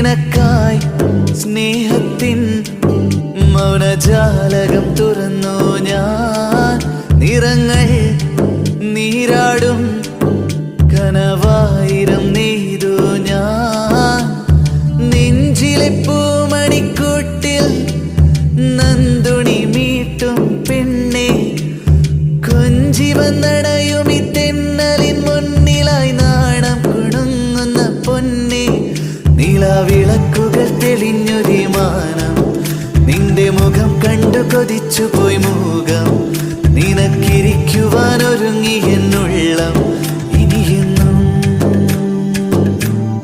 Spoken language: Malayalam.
നിനക്കായി സ്നേഹത്തിൻ മൗനജാലകം തുറന്നു ഞാൻ. നിറങ്ങൾ നീരാടും കനവായിരം നെയ്തു ഞാൻ. നെഞ്ചിലെ പൂമണിക്കൂട്ടിൽ നന്ദുണി മീട്ടും പെണ്ണെ, കൊഞ്ചി വന്നടയും ഈ തെന്നലിൻ മുന്നിലായി നാണം കുണുങ്ങുന്ന പൊന്നെ. നിലാവിളക്കുകൾ തെളിഞ്ഞൊരു മാനം, നിന്റെ മുഖം കണ്ടു കൊതിച്ചു പോയി മൂകം. നിനക്കിരിക്കുവാൻ ഒരുങ്ങി എന്നുള്ളം.